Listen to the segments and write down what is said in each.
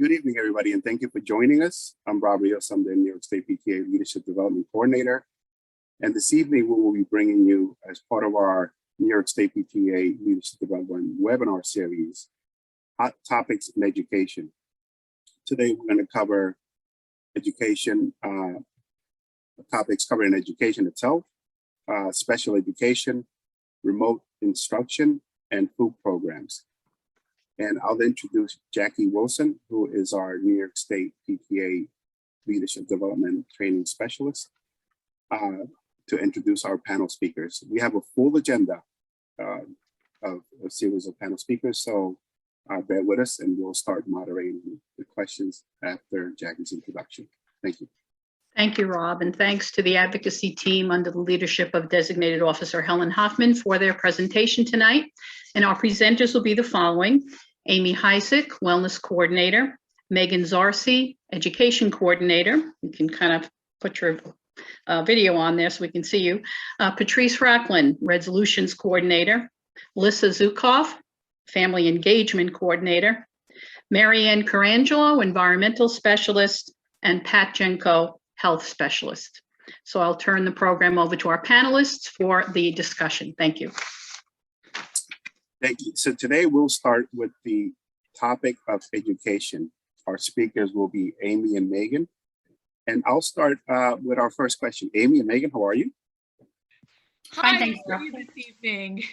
Good evening, everybody, and thank you for joining us. I'm Rob Rios. I'm the New York State PTA Leadership Development Coordinator. And this evening, we will be bringing you, as part of our New York State PTA Leadership Development webinar series, Hot Topics in Education. Today, we're going to cover education, topics covering education itself, special education, remote instruction, and food programs. And I'll introduce Jackie Wilson, who is our New York State PTA Leadership Development Training Specialist, to introduce our panel speakers. We have a full agenda of a series of panel speakers, so bear with us and we'll start moderating the questions after Jackie's introduction. Thank you. Thank you, Rob, and thanks to the advocacy team under the leadership of Designated Officer Helen Hoffman for their presentation tonight. And our presenters will be the following: Amy Heisick, Wellness Coordinator; Megan Zarsi, Education Coordinator. You can kind of put your video on there so we can see you. Patrice Racklin, Resolutions Coordinator; Lissa Zukov, Family Engagement Coordinator; Marianne Carangelo, Environmental Specialist; and Pat Jenko, Health Specialist. So I'll turn the program over to our panelists for the discussion. Thank you. Thank you. So today we'll start with the topic of education. Our speakers will be Amy and Megan. And I'll start with our first question. Amy and Megan, how are you? Hi, thank you this evening.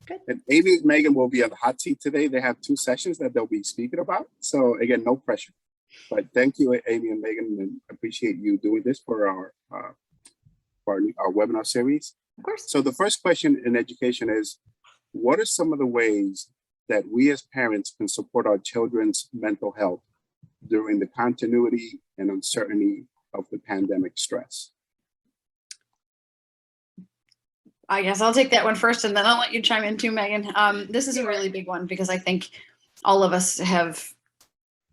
Good. And Amy and Megan will be on the hot seat today. They have 2 sessions that they'll be speaking about. So again, no pressure. But thank you, Amy and Megan, and appreciate you doing this for our webinar series. Of course. So the first question in education is, what are some of the ways that we as parents can support our children's mental health during the continuity and uncertainty of the pandemic stress? I guess I'll take that one first and then I'll let you chime in too, Megan. This is a really big one because I think all of us have,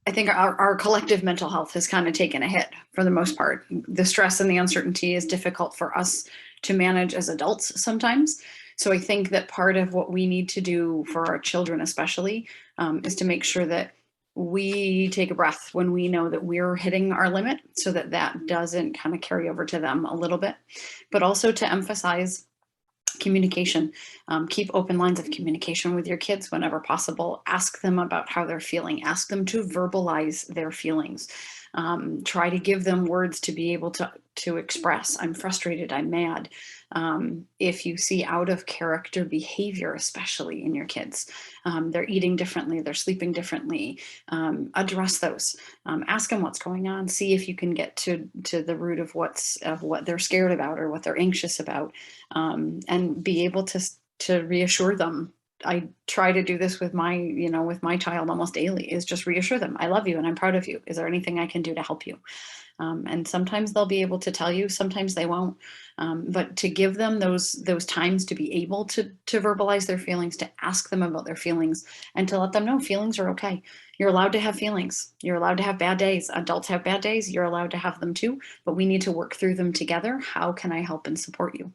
I think our collective mental health has kind of taken a hit for the most part. The stress and the uncertainty is difficult for us to manage as adults sometimes. So I think that part of what we need to do for our children especially is to make sure that we take a breath when we know that we're hitting our limit so that that doesn't kind of carry over to them a little bit, but also to emphasize communication. Keep open lines of communication with your kids whenever possible. Ask them about how they're feeling. Ask them to verbalize their feelings. Try to give them words to be able to express, I'm frustrated, I'm mad. If you see out of character behavior, especially in your kids, they're eating differently, they're sleeping differently, address those. Ask them what's going on. See if you can get to the root of what they're scared about or what they're anxious about, and be able to reassure them. I try to do this with my child almost daily, is just reassure them. I love you and I'm proud of you. Is there anything I can do to help you? And sometimes they'll be able to tell you, sometimes they won't. But to give them those times to be able to verbalize their feelings, to ask them about their feelings, and to let them know feelings are okay. You're allowed to have feelings. You're allowed to have bad days. Adults have bad days. You're allowed to have them too, but we need to work through them together. How can I help and support you?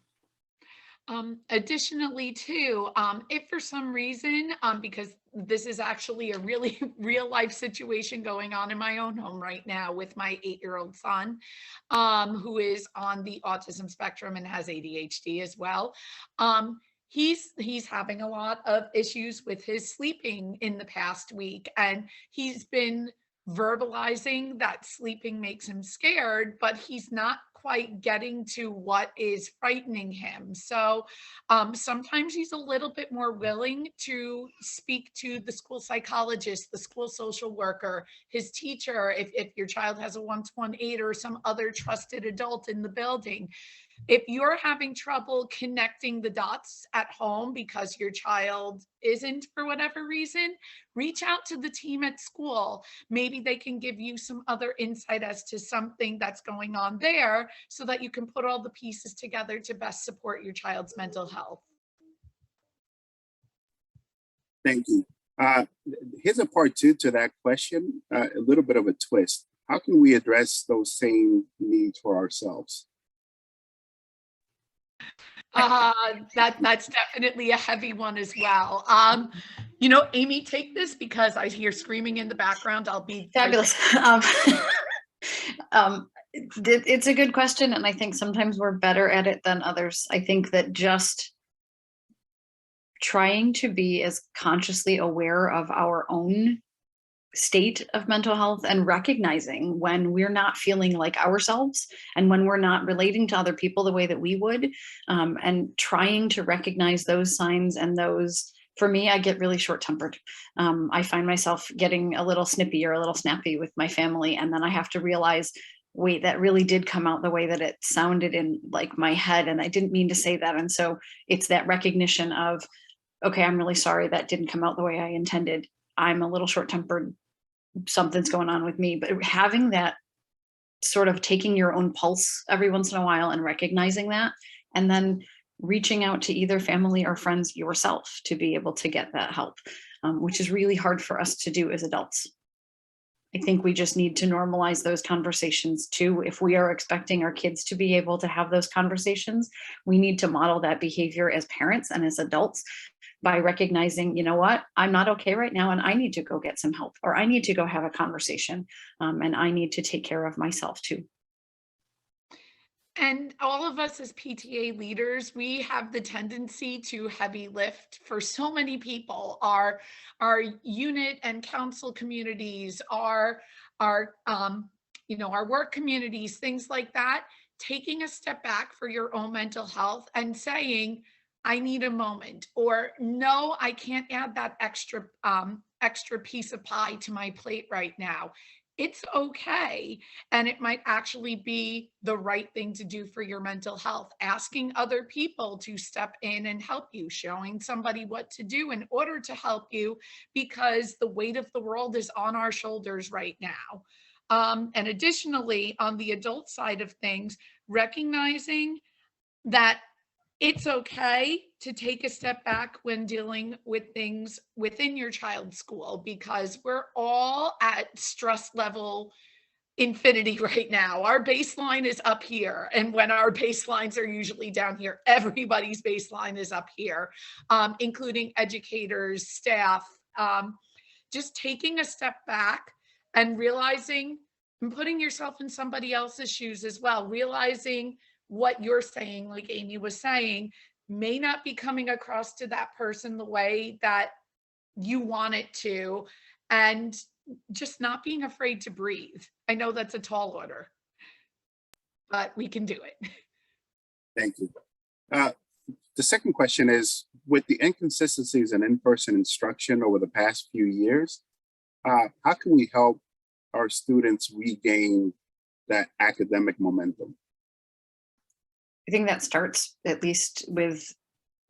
Additionally, too, if for some reason, because this is actually a really real life situation going on in my own home right now with my 8-year-old son, who is on the autism spectrum and has ADHD as well. He's having a lot of issues with his sleeping in the past week, and he's been verbalizing that sleeping makes him scared, but he's not quite getting to what is frightening him. So sometimes he's a little bit more willing to speak to the school psychologist, the school social worker, his teacher, if your child has a 1-to-1 aide or some other trusted adult in the building. If you're having trouble connecting the dots at home because your child isn't for whatever reason, reach out to the team at school. Maybe they can give you some other insight as to something that's going on there so that you can put all the pieces together to best support your child's mental health. Thank you. Here's a part 2 to that question, a little bit of a twist. How can we address those same needs for ourselves? That's definitely a heavy one as well. Amy, take this because I hear screaming in the background. I'll be Fabulous. It's a good question, and I think sometimes we're better at it than others. I think that just trying to be as consciously aware of our own state of mental health and recognizing when we're not feeling like ourselves and when we're not relating to other people the way that we would, and trying to recognize those signs and those. For me, I get really short-tempered. I find myself getting a little snippy or a little snappy with my family, and then I have to realize, wait, that really did come out the way that it sounded in like my head, and I didn't mean to say that. And so it's that recognition of, okay, I'm really sorry that didn't come out the way I intended. I'm a little short-tempered. Something's going on with me. But having that sort of taking your own pulse every once in a while and recognizing that, and then reaching out to either family or friends yourself to be able to get that help, which is really hard for us to do as adults. I think we just need to normalize those conversations too. If we are expecting our kids to be able to have those conversations, we need to model that behavior as parents and as adults by recognizing, you know what, I'm not okay right now and I need to go get some help, or I need to go have a conversation, and I need to take care of myself too. And all of us as PTA leaders, we have the tendency to heavy lift for so many people. Our unit and council communities, our work communities, things like that. Taking a step back for your own mental health and saying, I need a moment, or no, I can't add that extra piece of pie to my plate right now. It's okay. And it might actually be the right thing to do for your mental health. Asking other people to step in and help you, showing somebody what to do in order to help you, because the weight of the world is on our shoulders right now. And additionally, on the adult side of things, recognizing that it's okay to take a step back when dealing with things within your child's school, because we're all at stress level infinity right now. Our baseline is up here. And when our baselines are usually down here, everybody's baseline is up here, including educators, staff. Just taking a step back and realizing and putting yourself in somebody else's shoes as well, realizing what you're saying, like Amy was saying, may not be coming across to that person the way that you want it to, and just not being afraid to breathe. I know that's a tall order, but we can do it. Thank you. The second question is, with the inconsistencies in in-person instruction over the past few years, how can we help our students regain that academic momentum? I think that starts at least with,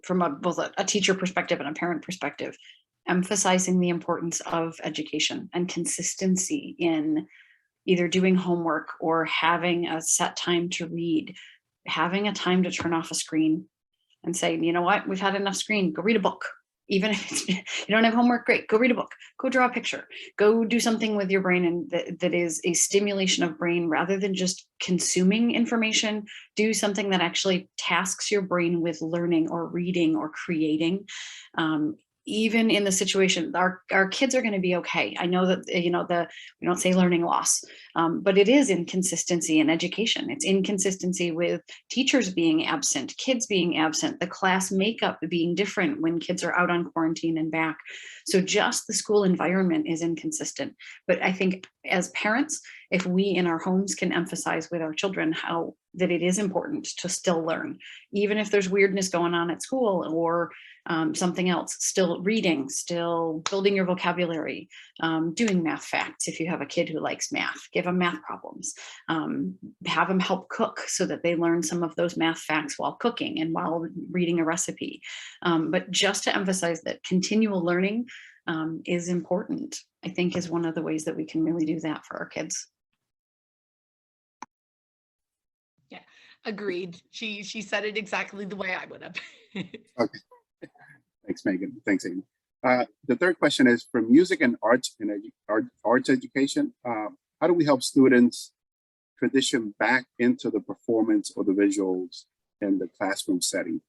from both a teacher perspective and a parent perspective, emphasizing the importance of education and consistency in either doing homework or having a set time to read, having a time to turn off a screen and say, you know what, we've had enough screen, go read a book. Even if it's, you don't have homework, great, go read a book, go draw a picture, go do something with your brain, and that is a stimulation of brain rather than just consuming information. Do something that actually tasks your brain with learning or reading or creating. Even in the situation, our kids are going to be okay. I know that, we don't say learning loss, but it is inconsistency in education. It's inconsistency with teachers being absent, kids being absent, the class makeup being different when kids are out on quarantine and back. So just the school environment is inconsistent. But I think as parents, if we in our homes can emphasize with our children how that it is important to still learn, even if there's weirdness going on at school or something else, still reading, still building your vocabulary, doing math facts. If you have a kid who likes math, give them math problems, have them help cook so that they learn some of those math facts while cooking and while reading a recipe. But just to emphasize that continual learning is important, I think is one of the ways that we can really do that for our kids. Yeah, agreed. She said it exactly the way I would have. Okay. Thanks, Megan. Thanks, Amy. The third question is, for music and arts arts education, how do we help students transition back into the performance or the visuals in the classroom setting?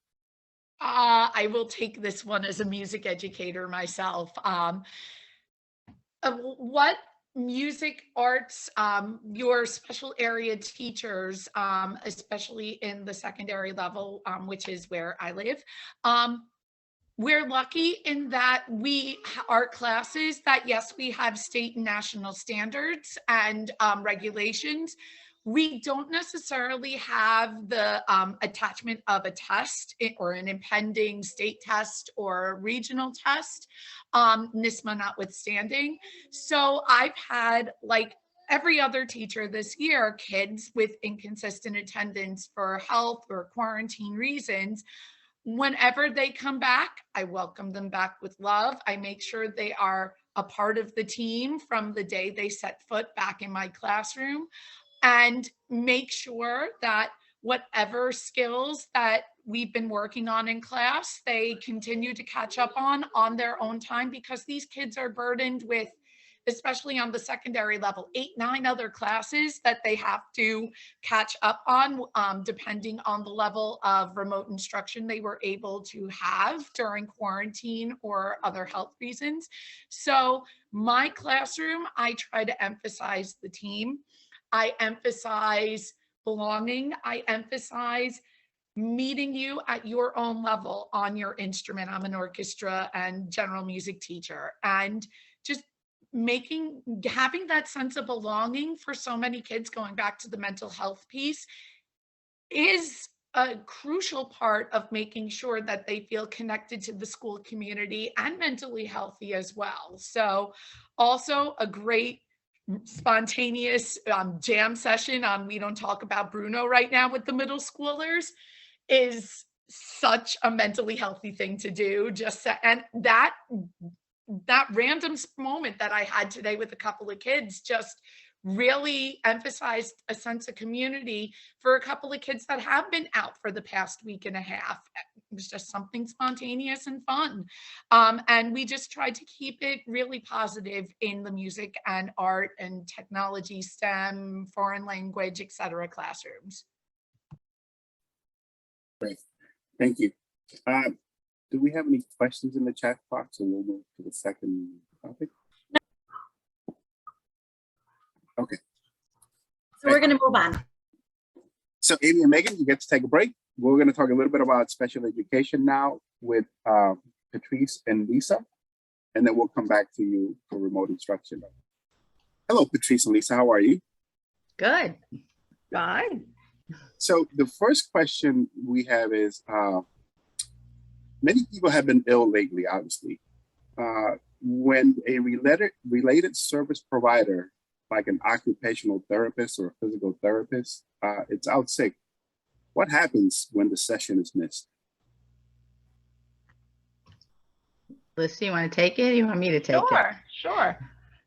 I will take this one as a music educator myself. What music arts, your special area teachers, especially in the secondary level, which is where I live, we're lucky in that our classes that, yes, we have state and national standards and regulations. We don't necessarily have the attachment of a test or an impending state test or regional test, NISMA notwithstanding. So I've had, like every other teacher this year, kids with inconsistent attendance for health or quarantine reasons. Whenever they come back, I welcome them back with love. I make sure they are a part of the team from the day they set foot back in my classroom, and make sure that whatever skills that we've been working on in class, they continue to catch up on their own time, because these kids are burdened with, especially on the secondary level, 8, 9 other classes that they have to catch up on, depending on the level of remote instruction they were able to have during quarantine or other health reasons. So my classroom, I try to emphasize the team. I emphasize belonging. I emphasize meeting you at your own level on your instrument. I'm an orchestra and general music teacher, and just having that sense of belonging for so many kids, going back to the mental health piece, is a crucial part of making sure that they feel connected to the school community and mentally healthy as well. So also a great spontaneous jam session on We Don't Talk About Bruno right now with the middle schoolers is such a mentally healthy thing to do. And that random moment that I had today with a couple of kids just really emphasized a sense of community for a couple of kids that have been out for the past week and a half. It was just something spontaneous and fun. And we just tried to keep it really positive in the music and art and technology, STEM, foreign language, etc. classrooms. Great, thank you. Do we have any questions in the chat box, and we'll move to the second topic? Okay. So we're going to move on. So Amy and Megan, you get to take a break. We're going to talk a little bit about special education now with Patrice and Lisa, and then we'll come back to you for remote instruction. Hello, Patrice and Lisa, how are you? Good. Fine. So the first question we have is, many people have been ill lately, obviously. When a related service provider, like an occupational therapist or a physical therapist, it's out sick, what happens when the session is missed? Lisa, you want to take it? You want me to take it? Sure.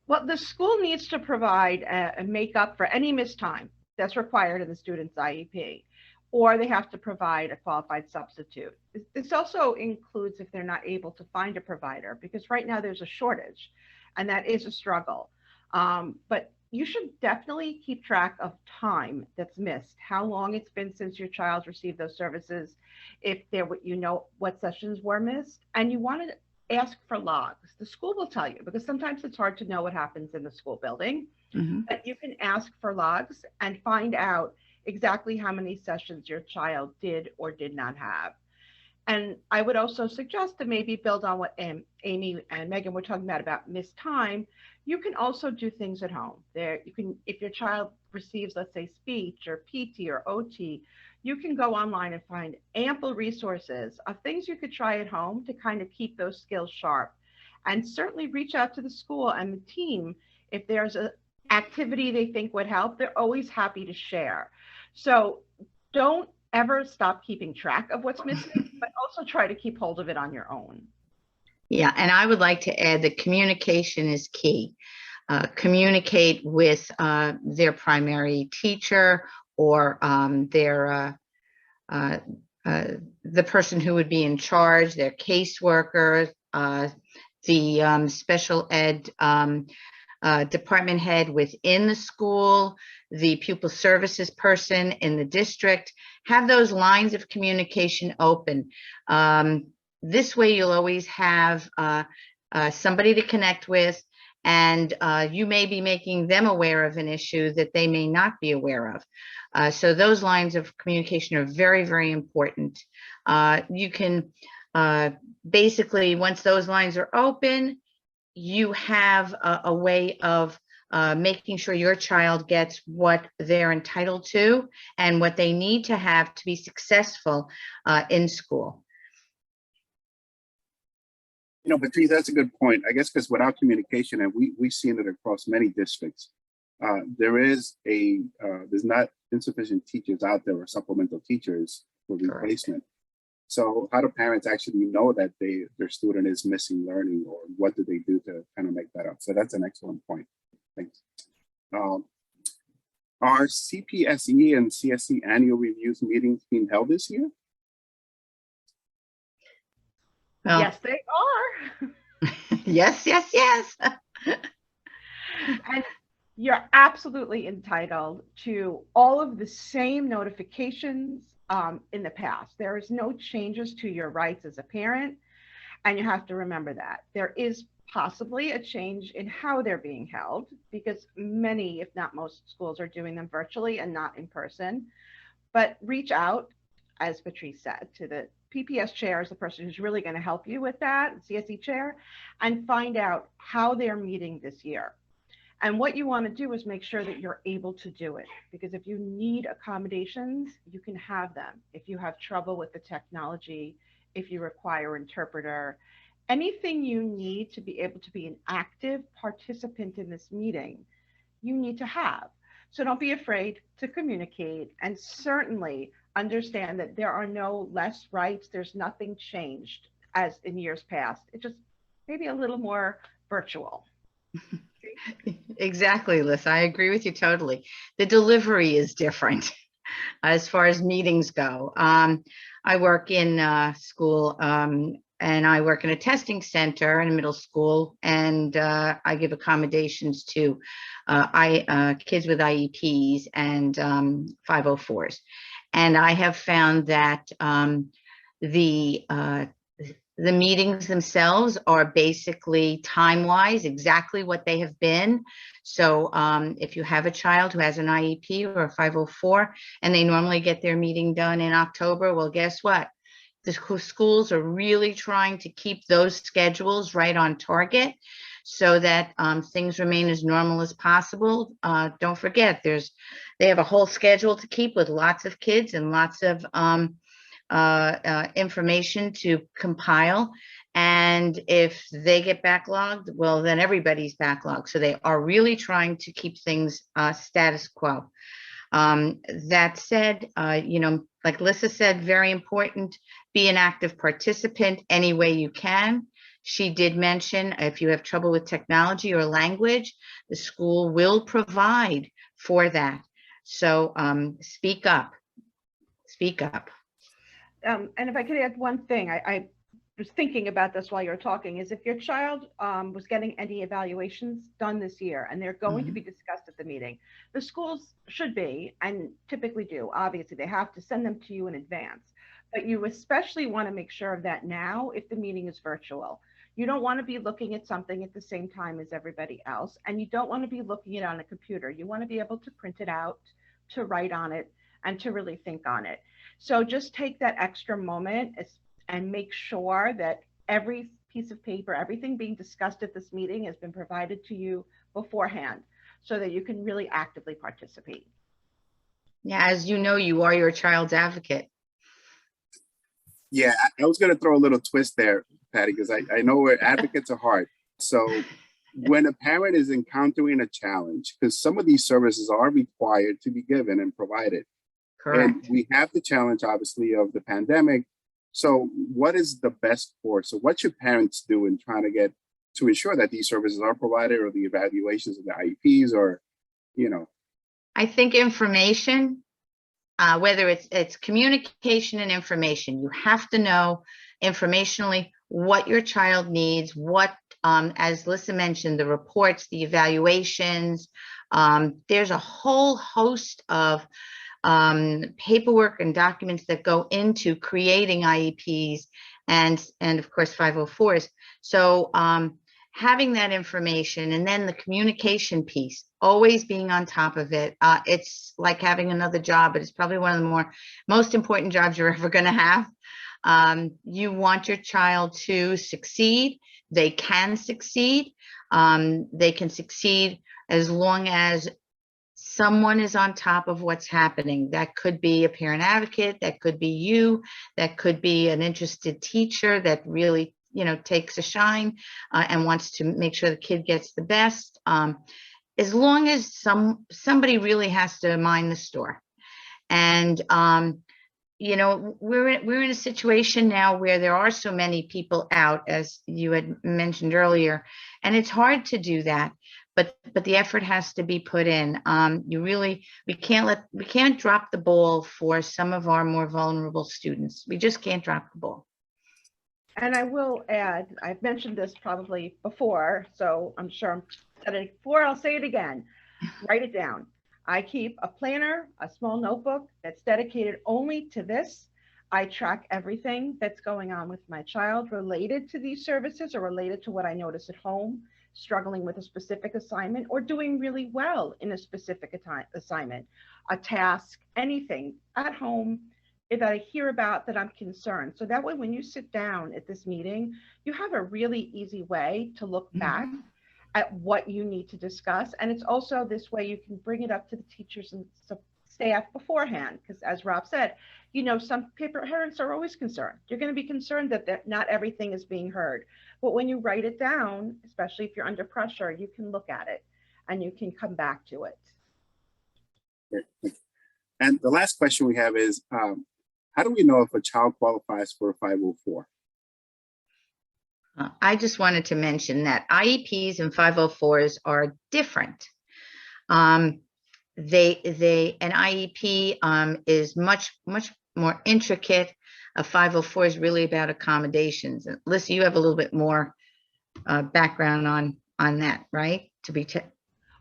Well, the school needs to provide a make-up for any missed time that's required in the student's IEP, or they have to provide a qualified substitute. This also includes if they're not able to find a provider, because right now there's a shortage, and that is a struggle. But you should definitely keep track of time that's missed, how long it's been since your child received those services, if there, you know, what sessions were missed, and you want to ask for logs. The school will tell you, because sometimes it's hard to know what happens in the school building, but you can ask for logs and find out exactly how many sessions your child did or did not have. And I would also suggest to maybe build on what Amy and Megan were talking about missed time. You can also do things at home. There, you can, if your child receives, let's say, speech or PT or OT, you can go online and find ample resources of things you could try at home to kind of keep those skills sharp. And certainly reach out to the school and the team. If there's an activity they think would help, they're always happy to share. So don't ever stop keeping track of what's missing, but also try to keep hold of it on your own. Yeah, and I would like to add that communication is key. Communicate with their primary teacher or the person who would be in charge, their caseworker, the special ed department head within the school, the pupil services person in the district. Have those lines of communication open. This way you'll always have somebody to connect with, and you may be making them aware of an issue that they may not be aware of. So those lines of communication are very, very important. You can basically, once those lines are open, you have a way of making sure your child gets what they're entitled to and what they need to have to be successful in school. You know, Patrice, that's a good point. I guess because without communication, and we've seen it across many districts, there's not insufficient teachers out there or supplemental teachers for replacement. So how do parents actually know that their student is missing learning, or what do they do to kind of make that up? So that's an excellent point. Thanks. Are CPSE and CSE annual reviews meetings being held this year? Well, Yes, they are. yes, yes, yes. And you're absolutely entitled to all of the same notifications in the past. There is no changes to your rights as a parent, and you have to remember that. There is possibly a change in how they're being held, because many, if not most, schools are doing them virtually and not in person. But reach out, as Patrice said, to the PPS chair is the person who's really going to help you with that, CSE chair, and find out how they're meeting this year. And what you want to do is make sure that you're able to do it, because if you need accommodations, you can have them. If you have trouble with the technology, if you require interpreter, anything you need to be able to be an active participant in this meeting, you need to have. So don't be afraid to communicate, and certainly understand that there are no less rights. There's nothing changed as in years past. It just maybe a little more virtual. Exactly, Liz. I agree with you totally. The delivery is different as far as meetings go. I work in school, and I work in a testing center in a middle school, and I give accommodations to kids with IEPs and 504s. And I have found that the meetings themselves are basically time-wise exactly what they have been. So if you have a child who has an IEP or a 504 and they normally get their meeting done in October, well, guess what? The schools are really trying to keep those schedules right on target so that things remain as normal as possible. Don't forget, they have a whole schedule to keep with lots of kids and lots of information to compile. And if they get backlogged, well, then everybody's backlogged. So they are really trying to keep things status quo. That said, you know, like Lissa said, very important, be an active participant any way you can. She did mention if you have trouble with technology or language, the school will provide for that. So speak up, speak up. And if I could add one thing, I was thinking about this while you're talking, is if your child was getting any evaluations done this year and they're going to be discussed at the meeting, the schools should be, and typically do, obviously they have to send them to you in advance, but you especially want to make sure of that now if the meeting is virtual. You don't want to be looking at something at the same time as everybody else, and you don't want to be looking at it on a computer. You want to be able to print it out, to write on it, and to really think on it. So just take that extra moment and make sure that every piece of paper, everything being discussed at this meeting has been provided to you beforehand so that you can really actively participate. Yeah, as you know, you are your child's advocate. Yeah, I was going to throw a little twist there, Patty, because I know where advocates are hard. So when a parent is encountering a challenge, because some of these services are required to be given and provided. Correct. And we have the challenge, obviously, of the pandemic. So what is the best course? So what should parents do in trying to ensure that these services are provided, or the evaluations of the IEPs, or, you know? I think information, whether it's communication and information, you have to know informationally what your child needs, what as Lisa mentioned, the reports, the evaluations, there's a whole host of paperwork and documents that go into creating IEPs and of course 504s. So having that information, and then the communication piece, always being on top of it. It's like having another job, but it's probably one of the most important jobs you're ever going to have. You want your child to succeed. They can succeed. They can succeed as long as someone is on top of what's happening. That could be a parent advocate, that could be you, that could be an interested teacher that really, takes a shine and wants to make sure the kid gets the best. As long as somebody really has to mind the store. And we're in a situation now where there are so many people out, as you had mentioned earlier, and it's hard to do that. But the effort has to be put in. We can't drop the ball for some of our more vulnerable students. We just can't drop the ball. And I will add, I've mentioned this probably before, so I'm sure I've said it before, I'll say it again. Write it down. I keep a planner, a small notebook that's dedicated only to this. I track everything that's going on with my child related to these services or related to what I notice at home, struggling with a specific assignment or doing really well in a specific assignment, a task, anything at home that I hear about that I'm concerned. So that way, when you sit down at this meeting, you have a really easy way to look back at what you need to discuss. And it's also this way you can bring it up to the teachers and staff beforehand. Because as Rob said, some parents are always concerned. You're going to be concerned that not everything is being heard. But when you write it down, especially if you're under pressure, you can look at it and you can come back to it. Great. And the last question we have is, how do we know if a child qualifies for a 504? I just wanted to mention that IEPs and 504s are different. An IEP is much more intricate. A 504 is really about accommodations. And Lisa, you have a little bit more background on that, right?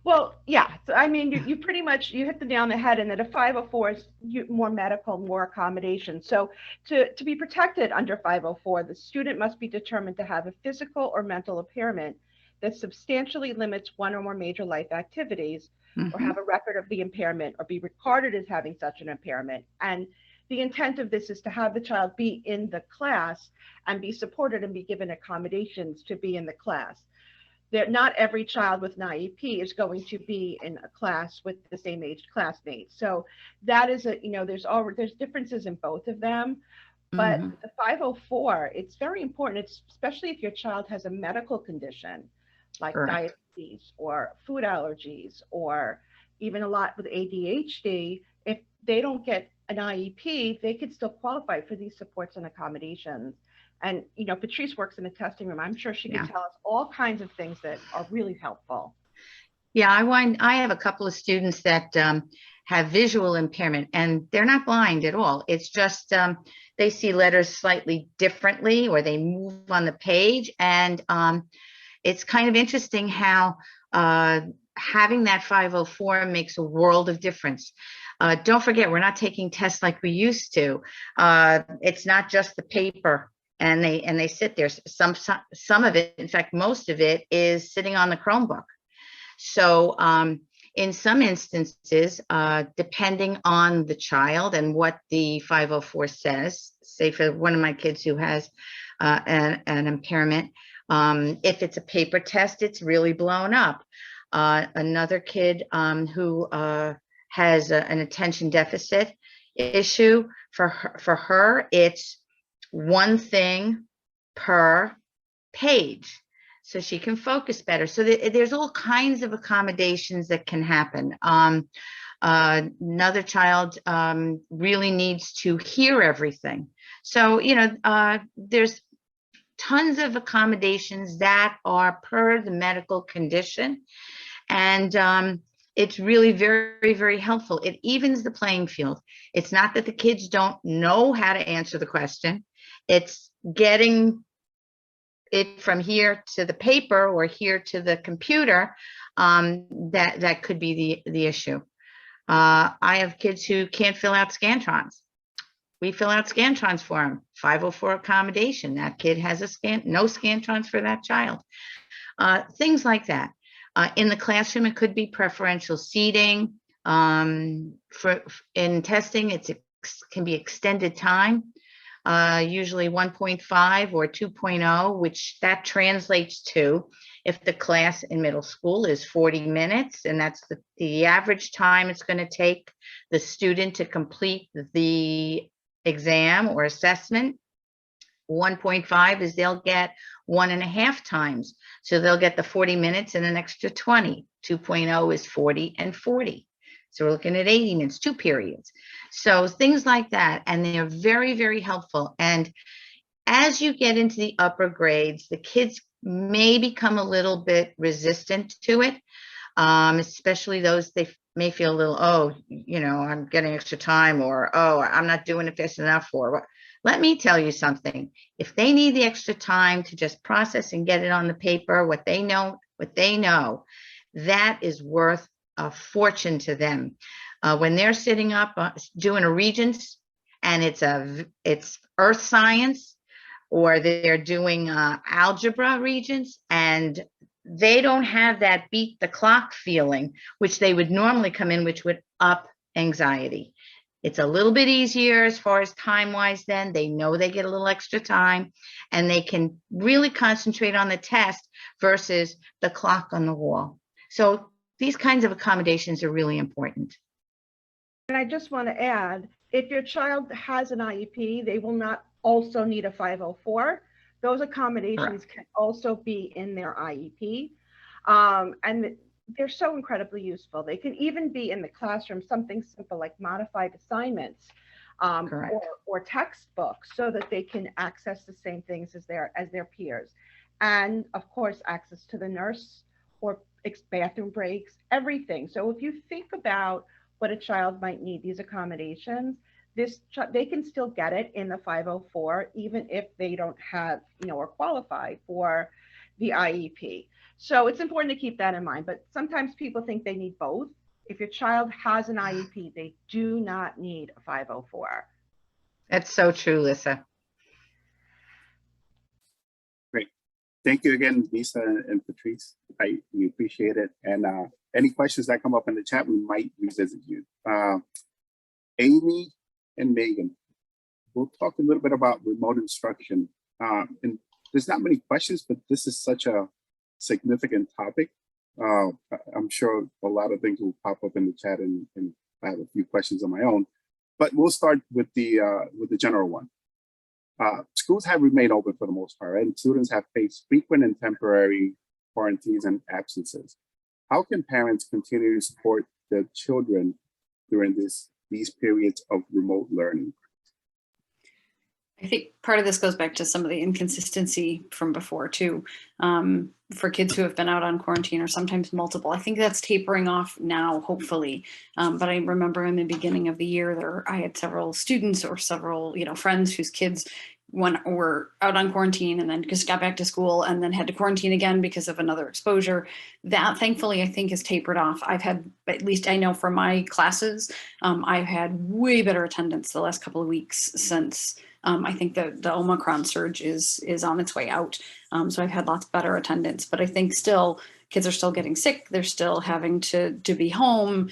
Well, yeah. So, I mean, you pretty much, you hit the nail on the head in that a 504 is more medical, more accommodation. So to be protected under 504, the student must be determined to have a physical or mental impairment that substantially limits one or more major life activities, or have a record of the impairment, or be recorded as having such an impairment. And the intent of this is to have the child be in the class and be supported and be given accommodations to be in the class. Not every child with an IEP is going to be in a class with the same age classmates. So that is there's differences in both of them. But the 504, it's very important, especially if your child has a medical condition like diabetes or food allergies, or even a lot with ADHD. If they don't get an IEP, they could still qualify for these supports and accommodations. And, Patrice works in a testing room. I'm sure she can tell us all kinds of things that are really helpful. Yeah, I have a couple of students that have visual impairment, and they're not blind at all. It's just they see letters slightly differently, or they move on the page. And it's kind of interesting how having that 504 makes a world of difference. Don't forget, we're not taking tests like we used to. It's not just the paper. And they sit there. Some of it, in fact, most of it is sitting on the Chromebook. So in some instances, depending on the child and what the 504 says, say for one of my kids who has an impairment, if it's a paper test, it's really blown up. Another kid who has an attention deficit issue, for her, it's one thing per page, so she can focus better. So there's all kinds of accommodations that can happen. Another child really needs to hear everything. So, there's tons of accommodations that are per the medical condition. And it's really very, very helpful. It evens the playing field. It's not that the kids don't know how to answer the question. It's getting it from here to the paper or here to the computer, that could be the issue. I have kids who can't fill out Scantrons. We fill out Scantrons for them. 504 accommodation. That kid has no Scantrons for that child. Things like that. In the classroom, it could be preferential seating. In testing, it can be extended time, usually 1.5 or 2.0, which that translates to, if the class in middle school is 40 minutes, and that's the average time it's going to take the student to complete the exam or assessment. 1.5 is they'll get 1.5 times. So they'll get the 40 minutes and an extra 20. 2.0 is 40 and 40. So we're looking at 80 minutes, 2 periods. So things like that. And they're very, very helpful. And as you get into the upper grades, the kids may become a little bit resistant to it, especially those they may feel a little, oh, you know, I'm getting extra time, or, oh, I'm not doing it fast enough, or let me tell you something. If they need the extra time to just process and get it on the paper, what they know, that is worth a fortune to them. When they're sitting up doing a Regents, and it's earth science, or they're doing algebra Regents, and they don't have that beat the clock feeling, which they would normally come in, which would up anxiety. It's a little bit easier as far as time-wise then. They know they get a little extra time, and they can really concentrate on the test versus the clock on the wall. So these kinds of accommodations are really important. And I just want to add, if your child has an IEP, they will not also need a 504. Those accommodations can also be in their IEP. And they're so incredibly useful. They can even be in the classroom, something simple like modified assignments or textbooks, so that they can access the same things as their peers. And of course, access to the nurse or bathroom breaks, everything. So if you think about what a child might need, these accommodations, they can still get it in the 504, even if they don't have, or qualify for the IEP. So it's important to keep that in mind. But sometimes people think they need both. If your child has an IEP, they do not need a 504. That's so true, Lisa. Great. Thank you again, Lisa and Patrice. We appreciate it. And any questions that come up in the chat, we might revisit you. Amy and Megan, we'll talk a little bit about remote instruction. And there's not many questions, but this is such a significant topic. I'm sure a lot of things will pop up in the chat, and I have a few questions of my own. But we'll start with the general one. Schools have remained open for the most part, and students have faced frequent and temporary quarantines and absences. How can parents continue to support their children during these periods of remote learning? I think part of this goes back to some of the inconsistency from before too, for kids who have been out on quarantine, or sometimes multiple. I think that's tapering off now, hopefully. But I remember in the beginning of the year, I had several students or several, friends whose kids were out on quarantine and then just got back to school and then had to quarantine again because of another exposure. That thankfully, I think, has tapered off. I've had, at least I know for my classes, I've had way better attendance the last couple of weeks since I think the Omicron surge is on its way out. So I've had lots better attendance, but I think still kids are still getting sick. They're still having to be home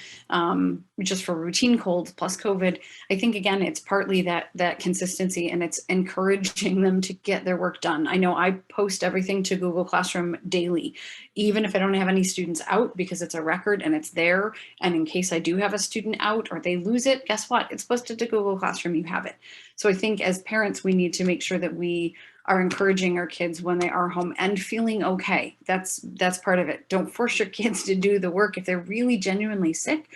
just for routine colds plus COVID. I think, again, it's partly that consistency, and it's encouraging them to get their work done. I know I post everything to Google Classroom daily, even if I don't have any students out, because it's a record and it's there. And in case I do have a student out or they lose it, guess what? It's posted to Google Classroom, you have it. So I think as parents, we need to make sure that we are encouraging our kids when they are home and feeling okay. That's part of it. Don't force your kids to do the work if they're really genuinely sick.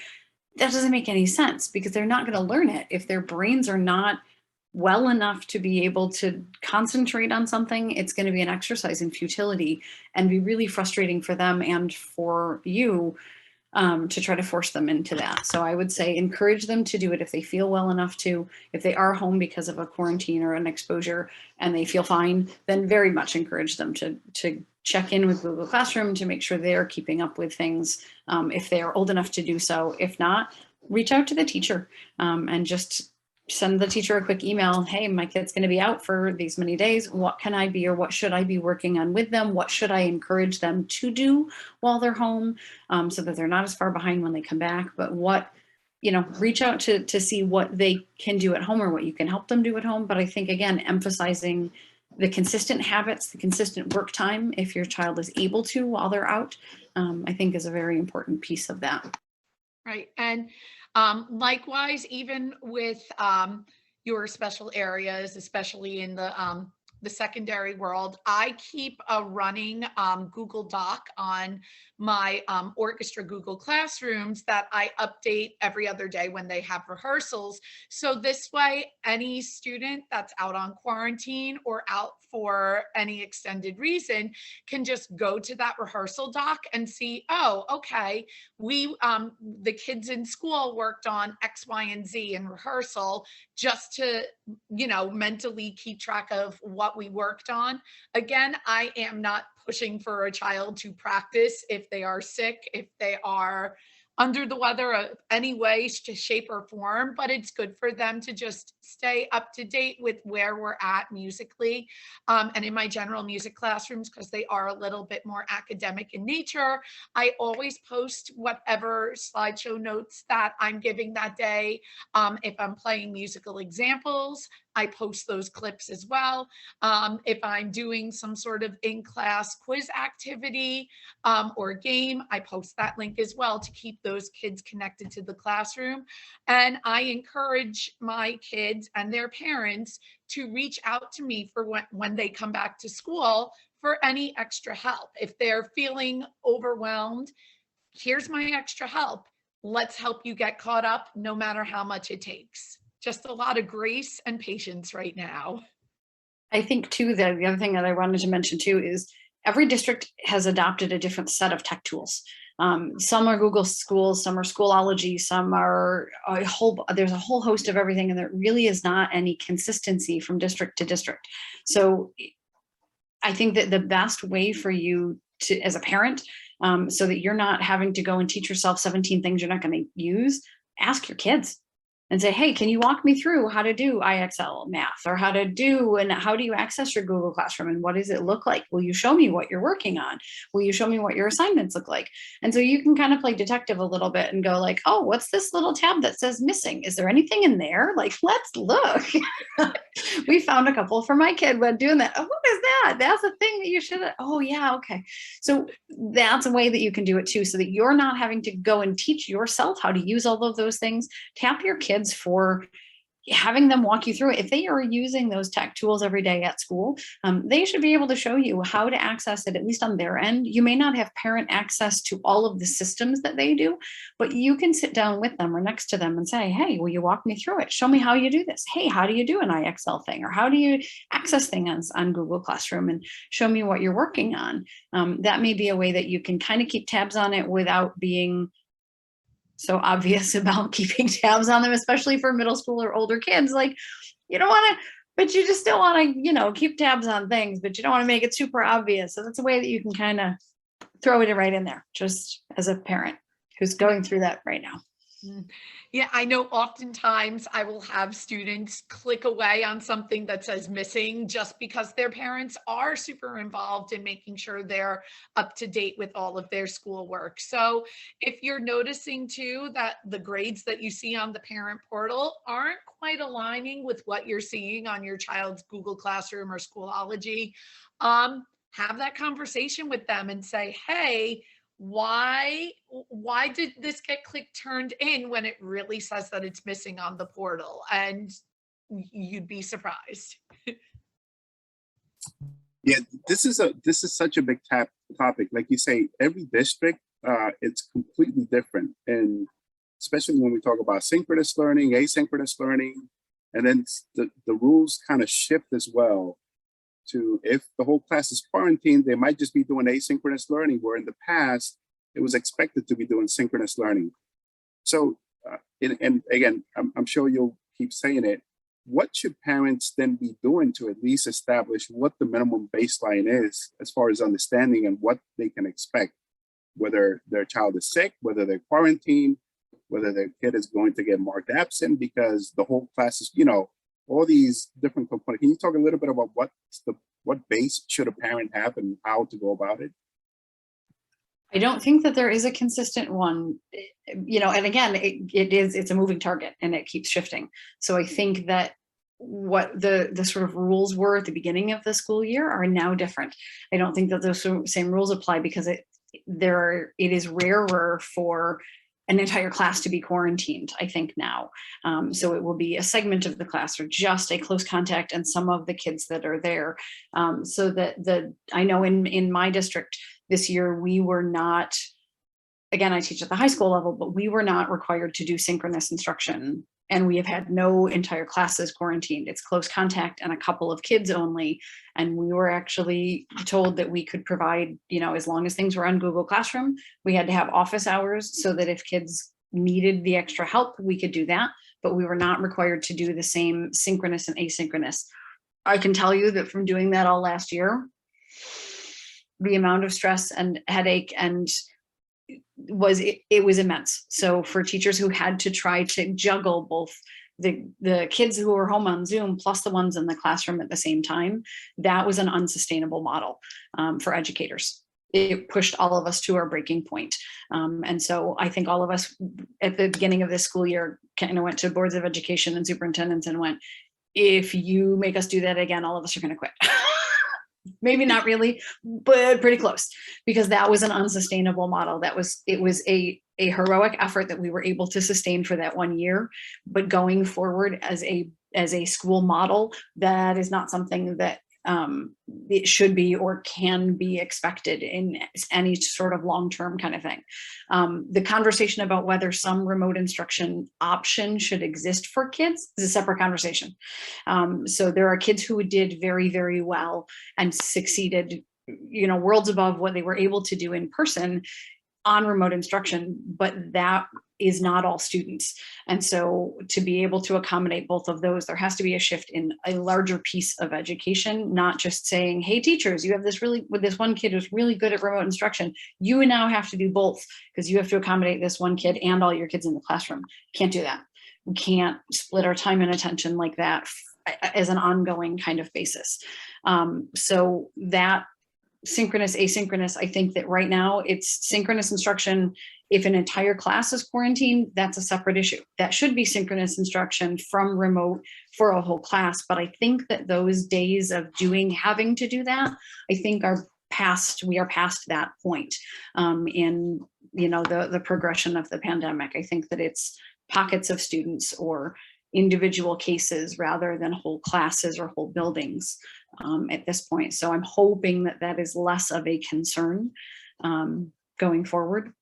That doesn't make any sense, because they're not going to learn it if their brains are not well enough to be able to concentrate on something. It's going to be an exercise in futility and be really frustrating for them and for you. to try to force them into that. So I would say encourage them to do it if they feel well enough to. If they are home because of a quarantine or an exposure and they feel fine, then very much encourage them to check in with Google Classroom to make sure they're keeping up with things if they are old enough to do so. If not, reach out to the teacher and just send the teacher a quick email. Hey, my kid's going to be out for these many days. What can I be or what should I be working on with them? What should I encourage them to do while they're home so that they're not as far behind when they come back? But what, reach out to see what they can do at home or what you can help them do at home. But I think, again, emphasizing the consistent habits, the consistent work time, if your child is able to while they're out, I think is a very important piece of that. Right. And likewise, even with your special areas, especially in the secondary world, I keep a running Google Doc on my orchestra Google Classrooms that I update every other day when they have rehearsals. So this way, any student that's out on quarantine or out for any extended reason can just go to that rehearsal doc and see, oh, okay, the kids in school worked on X, Y, and Z in rehearsal, just to, mentally keep track of what we worked on. Again, I am not pushing for a child to practice if they are sick, if they are under the weather any way, shape, or form, but it's good for them to just stay up to date with where we're at musically. And in my general music classrooms, because they are a little bit more academic in nature, I always post whatever slideshow notes that I'm giving that day. If I'm playing musical examples, I post those clips as well. If I'm doing some sort of in-class quiz activity or game, I post that link as well to keep those kids connected to the classroom. And I encourage my kids and their parents to reach out to me for when they come back to school for any extra help. If they're feeling overwhelmed, here's my extra help. Let's help you get caught up, no matter how much it takes. Just a lot of grace and patience right now. I think too, that the other thing that I wanted to mention too is every district has adopted a different set of tech tools. Some are Google Schools, some are Schoology, some are there's a whole host of everything, and there really is not any consistency from district to district. So I think that the best way for you to, as a parent, so that you're not having to go and teach yourself 17 things you're not going to use, ask your kids and say, hey, can you walk me through how to do IXL math, or how do you access your Google Classroom, and what does it look like? Will you show me what you're working on? Will you show me what your assignments look like? And so you can kind of play detective a little bit and go like, oh, what's this little tab that says missing? Is there anything in there? Like, let's look. We found a couple for my kid when doing that. Oh, what is that? That's a thing that you should have. Oh yeah, okay. So that's a way that you can do it too, so that you're not having to go and teach yourself how to use all of those things. Tap your kids for having them walk you through it. If they are using those tech tools every day at school, they should be able to show you how to access it, at least on their end. You may not have parent access to all of the systems that they do, but you can sit down with them or next to them and say, hey, will you walk me through it? Show me how you do this. Hey, how do you do an IXL thing? Or how do you access things on Google Classroom, and show me what you're working on. That may be a way that you can kind of keep tabs on it without being so obvious about keeping tabs on them, especially for middle school or older kids. Like, you don't want to, but you just still want to, keep tabs on things, but you don't want to make it super obvious. So that's a way that you can kind of throw it right in there, just as a parent who's going through that right now. Yeah, I know oftentimes I will have students click away on something that says missing just because their parents are super involved in making sure they're up to date with all of their schoolwork. So if you're noticing too that the grades that you see on the parent portal aren't quite aligning with what you're seeing on your child's Google Classroom or Schoology, have that conversation with them and say, hey, why did this get turned in when it really says that it's missing on the portal? And you'd be surprised. Yeah, this is such a big topic. Like you say, every district, it's completely different. And especially when we talk about synchronous learning, asynchronous learning, and then the rules kind of shift as well. To if the whole class is quarantined, they might just be doing asynchronous learning, where in the past it was expected to be doing synchronous learning. So, and again, I'm sure you'll keep saying it. What should parents then be doing to at least establish what the minimum baseline is as far as understanding and what they can expect, whether their child is sick, whether they're quarantined, whether their kid is going to get marked absent because the whole class is, all these different components. Can you talk a little bit about what base should a parent have and how to go about it? I don't think that there is a consistent one, and again, it's a moving target and it keeps shifting. So I think that what the sort of rules were at the beginning of the school year are now different. I don't think that those same rules apply because it is rarer for an entire class to be quarantined, I think now. So it will be a segment of the class or just a close contact and some of the kids that are there. So that I know in my district this year, we were not, again, I teach at the high school level, but we were not required to do synchronous instruction. And we have had no entire classes quarantined. It's close contact and a couple of kids only. And we were actually told that we could provide, as long as things were on Google Classroom, we had to have office hours so that if kids needed the extra help, we could do that. But we were not required to do the same synchronous and asynchronous. I can tell you that from doing that all last year, the amount of stress and headache and it was immense. So for teachers who had to try to juggle both the kids who were home on Zoom plus the ones in the classroom at the same time, that was an unsustainable model for educators. It pushed all of us to our breaking point. And so I think all of us at the beginning of this school year kind of went to boards of education and superintendents and went, if you make us do that again, all of us are going to quit. Maybe not really, but pretty close, because that was an unsustainable model. It was a heroic effort that we were able to sustain for that 1 year, but going forward as a school model, that is not something that it should be or can be expected in any sort of long-term kind of thing. The conversation about whether some remote instruction option should exist for kids is a separate conversation. So there are kids who did very, very well and succeeded, worlds above what they were able to do in person on remote instruction, but that is not all students. And so to be able to accommodate both of those, there has to be a shift in a larger piece of education, not just saying, hey, teachers, you have this one kid who's really good at remote instruction. You now have to do both because you have to accommodate this one kid and all your kids in the classroom. Can't do that. We can't split our time and attention like that as an ongoing kind of basis. So that synchronous, asynchronous, I think that right now it's synchronous instruction. If an entire class is quarantined, that's a separate issue. That should be synchronous instruction from remote for a whole class. But I think that those days of having to do that, I think we are past that point in the progression of the pandemic. I think that it's pockets of students or individual cases rather than whole classes or whole buildings at this point. So I'm hoping that is less of a concern going forward.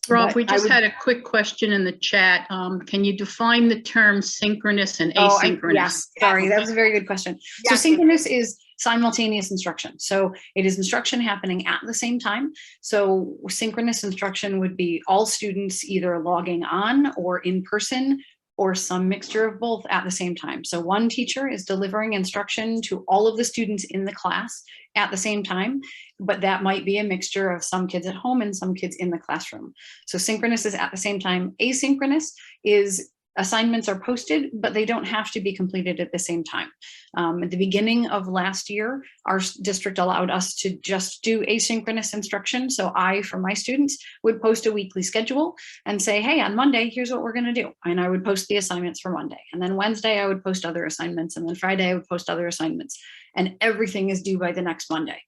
Rob, But we I just would- had a quick question in the chat. Can you define the term synchronous and asynchronous? Yes, sorry, that was a very good question. So Yes. synchronous is simultaneous instruction. So it is instruction happening at the same time. So synchronous instruction would be all students either logging on or in person or some mixture of both at the same time. So one teacher is delivering instruction to all of the students in the class at the same time, but that might be a mixture of some kids at home and some kids in the classroom. So synchronous is at the same time. Asynchronous is assignments are posted, but they don't have to be completed at the same time. At the beginning of last year, our district allowed us to just do asynchronous instruction. So I, for my students, would post a weekly schedule and say, hey, on Monday, here's what we're going to do. And I would post the assignments for Monday. And then Wednesday, I would post other assignments. And then Friday, I would post other assignments. And everything is due by the next Monday.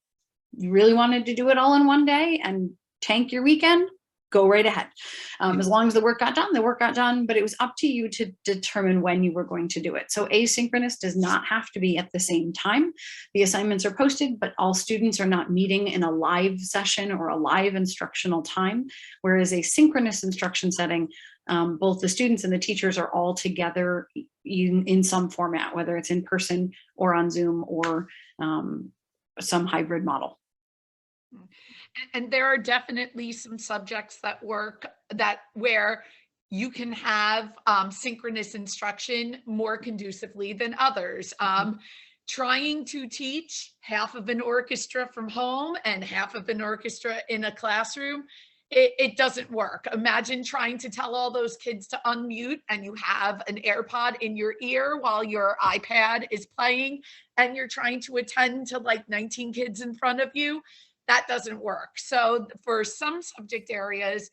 You really wanted to do it all in one day and tank your weekend? Go right ahead. As long as the work got done, but it was up to you to determine when you were going to do it. So asynchronous does not have to be at the same time. The assignments are posted, but all students are not meeting in a live session or a live instructional time. Whereas a synchronous instruction setting, both the students and the teachers are all together in some format, whether it's in person or on Zoom or some hybrid model. And there are definitely some subjects that work that where you can have synchronous instruction more condusively than others. Trying to teach half of an orchestra from home and half of an orchestra in a classroom, it doesn't work. Imagine trying to tell all those kids to unmute and you have an AirPod in your ear while your iPad is playing and you're trying to attend to like 19 kids in front of you. That doesn't work. So for some subject areas,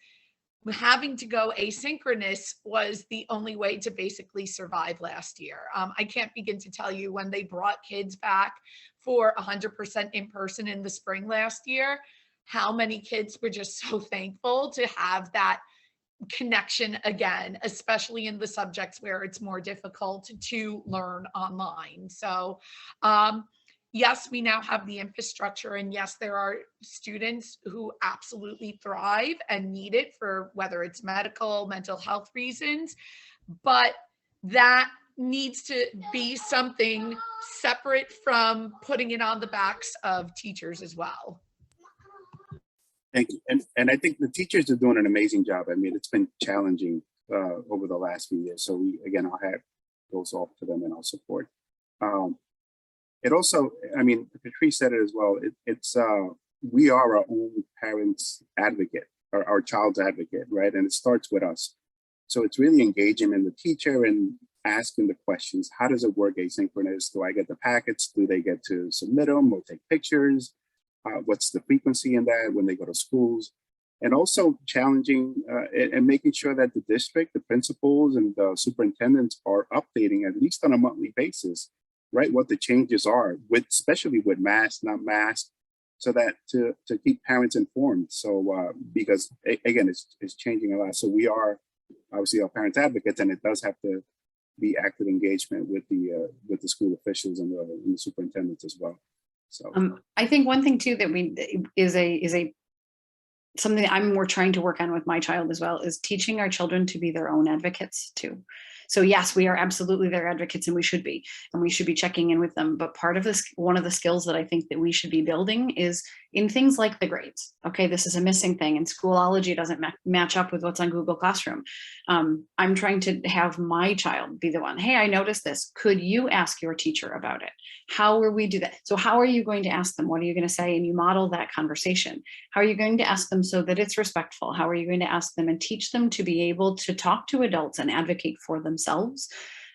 having to go asynchronous was the only way to basically survive last year. I can't begin to tell you when they brought kids back for 100% in person in the spring last year, how many kids were just so thankful to have that connection again, especially in the subjects where it's more difficult to learn online. So yes, we now have the infrastructure, and yes, there are students who absolutely thrive and need it for whether it's medical, mental health reasons, but that needs to be something separate from putting it on the backs of teachers as well. Thank you. And I think the teachers are doing an amazing job. I mean, it's been challenging over the last few years. So again, I'll have those off to them and I'll support. It also, I mean, Patrice said it as well. We are our own parents' advocate, our child's advocate, right? And it starts with us. So it's really engaging in the teacher and asking the questions. How does it work asynchronous? Do I get the packets? Do they get to submit them or take pictures? What's the frequency in that when they go to schools? And also challenging and making sure that the district, the principals and the superintendents are updating at least on a monthly basis, right? What the changes are, especially with mask, not mask, so that to keep parents informed. So because again, it's changing a lot. So we are obviously our parents advocates, and it does have to be active engagement with the school officials and the superintendents as well. So I think one thing too that is something that we're trying to work on with my child as well is teaching our children to be their own advocates too. So yes, we are absolutely their advocates, and we should be checking in with them. But part of this, one of the skills that I think that we should be building is in things like the grades. Okay, this is a missing thing, and Schoolology doesn't match up with what's on Google Classroom. I'm trying to have my child be the one. Hey, I noticed this. Could you ask your teacher about it? How will we do that? So how are you going to ask them? What are you going to say? And you model that conversation. How are you going to ask them so that it's respectful? How are you going to ask them and teach them to be able to talk to adults and advocate for themselves?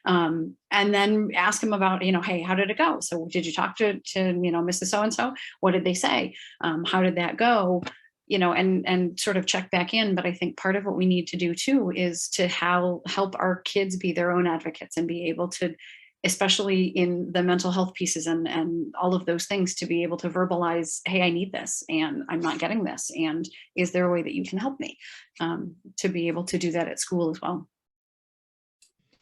And then ask them about, hey, how did it go? So did you talk to Mrs. So-and-so? What did they say? How did that go? And sort of check back in. But I think part of what we need to do too is to help our kids be their own advocates and be able to, especially in the mental health pieces and all of those things, to be able to verbalize, hey, I need this and I'm not getting this. And is there a way that you can help me? To be able to do that at school as well.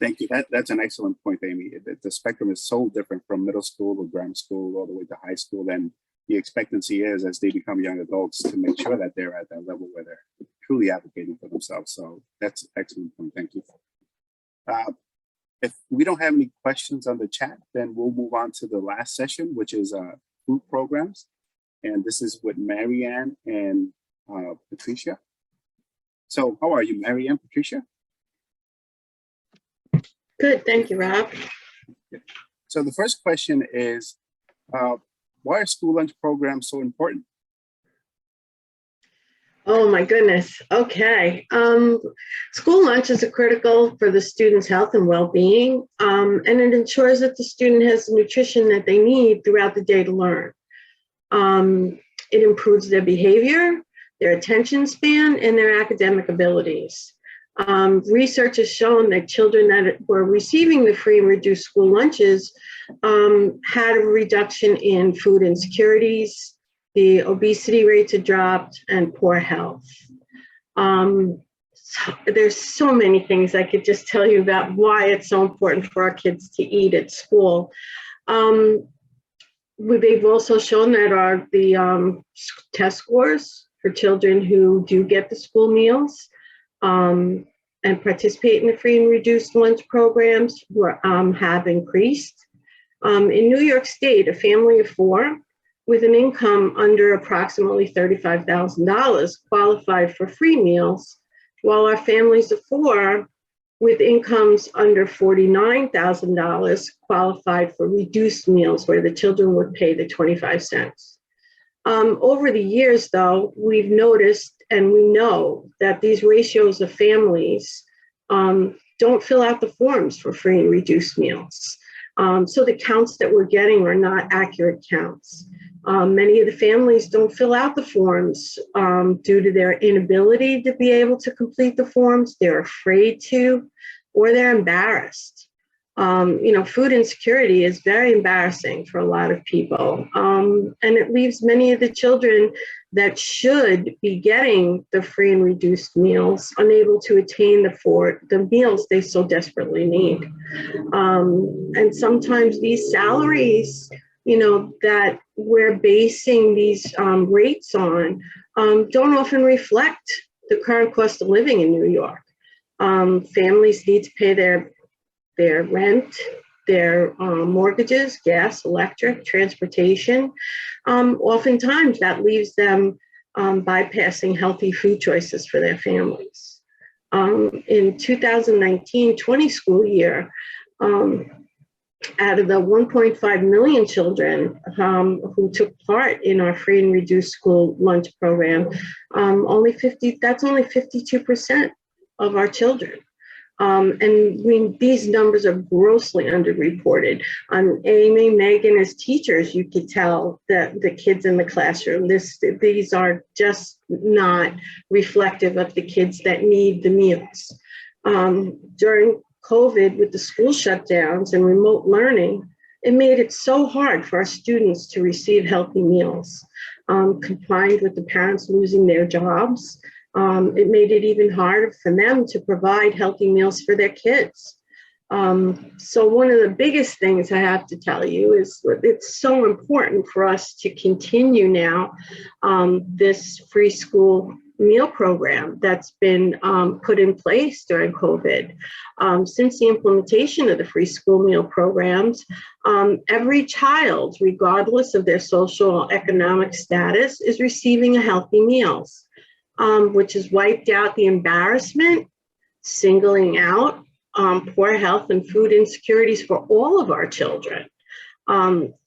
thank you. That's an excellent point, Amy. The spectrum is so different from middle school or grammar school all the way to high school. And the expectancy is, as they become young adults, to make sure that they're at that level where they're truly advocating for themselves. So that's an excellent point. Thank you. If we don't have any questions on the chat, then we'll move on to the last session, which is food programs. And this is with Marianne and Patricia. So how are you, Marianne, Patricia? Good, thank you, Rob. So the first question is, why are school lunch programs so important? Oh my goodness, okay. School lunch is critical for the student's health and well-being, and it ensures that the student has the nutrition that they need throughout the day to learn. It improves their behavior, their attention span, and their academic abilities. Research has shown that children that were receiving the free and reduced school lunches had a reduction in food insecurities, the obesity rates had dropped, and poor health. There's so many things I could just tell you about why it's so important for our kids to eat at school. They've also shown that the test scores for children who do get the school meals and participate in the free and reduced lunch programs have increased. In New York State, a family of 4 with an income under approximately $35,000 qualified for free meals, while our families of four with incomes under $49,000 qualified for reduced meals, where the children would pay the 25 cents. Over the years, though, we've noticed and we know that these ratios of families don't fill out the forms for free and reduced meals. So the counts that we're getting are not accurate counts. Many of the families don't fill out the forms due to their inability to be able to complete the forms. They're afraid to, or they're embarrassed. Food insecurity is very embarrassing for a lot of people. And it leaves many of the children that should be getting the free and reduced meals unable to attain the meals they so desperately need. And sometimes these salaries, that we're basing these rates on don't often reflect the current cost of living in New York. Families need to pay their rent, their mortgages, gas, electric, transportation. Oftentimes that leaves them bypassing healthy food choices for their families. In 2019-20 school year, out of the 1.5 million children who took part in our free and reduced school lunch program, that's only 52% of our children. These numbers are grossly underreported. Amy, Megan, as teachers, you could tell that the kids in the classroom, these are just not reflective of the kids that need the meals. During COVID, with the school shutdowns and remote learning, it made it so hard for our students to receive healthy meals, combined with the parents losing their jobs. It made it even harder for them to provide healthy meals for their kids. So one of the biggest things I have to tell you is that it's so important for us to continue now this free school meal program that's been put in place during COVID. Since the implementation of the free school meal programs, every child, regardless of their social economic status, is receiving a healthy meals. Which has wiped out the embarrassment, singling out poor health and food insecurities for all of our children.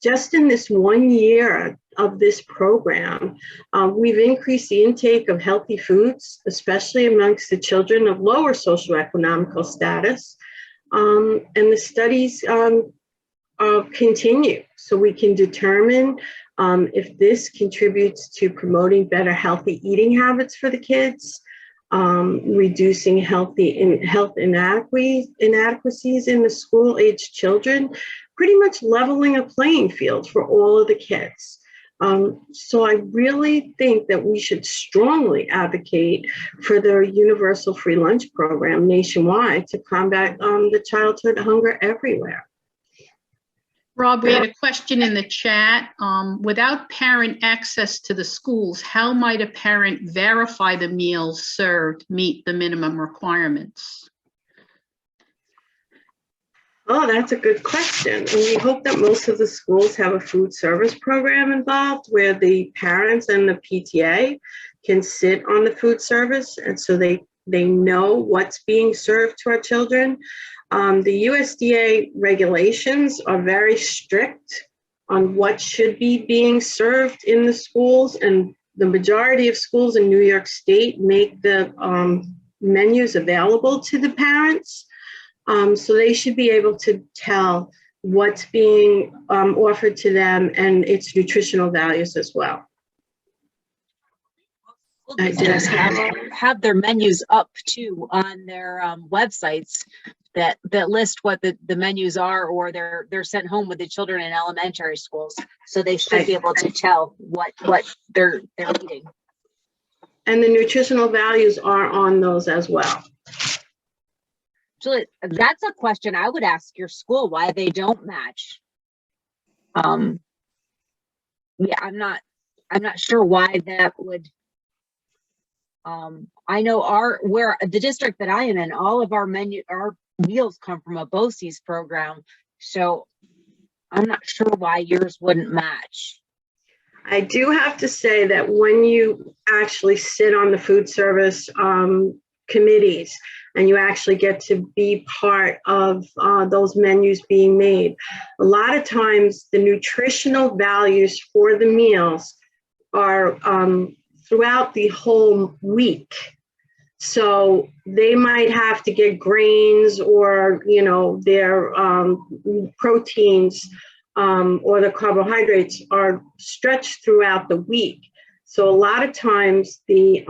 Just in this 1 year of this program, we've increased the intake of healthy foods, especially amongst the children of lower socioeconomic status. And the studies continue, so we can determine if this contributes to promoting better healthy eating habits for the kids, reducing health inadequacies in the school-aged children, pretty much leveling a playing field for all of the kids. So I really think that we should strongly advocate for the universal free lunch program nationwide to combat the childhood hunger everywhere. Rob, we had a question in the chat. Without parent access to the schools, how might a parent verify the meals served meet the minimum requirements? Oh, that's a good question. And we hope that most of the schools have a food service program involved where the parents and the PTA can sit on the food service, and so they know what's being served to our children. The USDA regulations are very strict on what should be being served in the schools, and the majority of schools in New York State make the menus available to the parents. So they should be able to tell what's being offered to them and its nutritional values as well. Just have their menus up too on their websites that list what the menus are, or they're sent home with the children in elementary schools, so they should be able to tell what they're eating. And the nutritional values are on those as well. So that's a question I would ask your school, why they don't match. Yeah, I'm not sure why that would. I know where the district that I am in, all of our meals come from a BOCES program, so I'm not sure why yours wouldn't match. I do have to say that when you actually sit on the food service committees and you actually get to be part of those menus being made, a lot of times the nutritional values for the meals are throughout the whole week. So they might have to get grains or, you know, their proteins or the carbohydrates are stretched throughout the week. So a lot of times the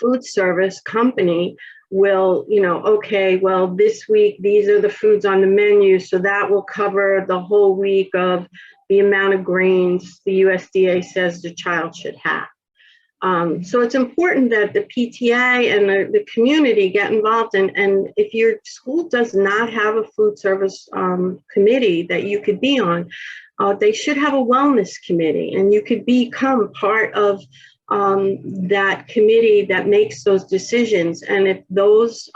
food service company will, you know, okay, well, this week, these are the foods on the menu. So that will cover the whole week of the amount of grains the USDA says the child should have. So it's important that the PTA and the community get involved. And if your school does not have a food service committee that you could be on, they should have a wellness committee, and you could become part of that committee that makes those decisions. And if those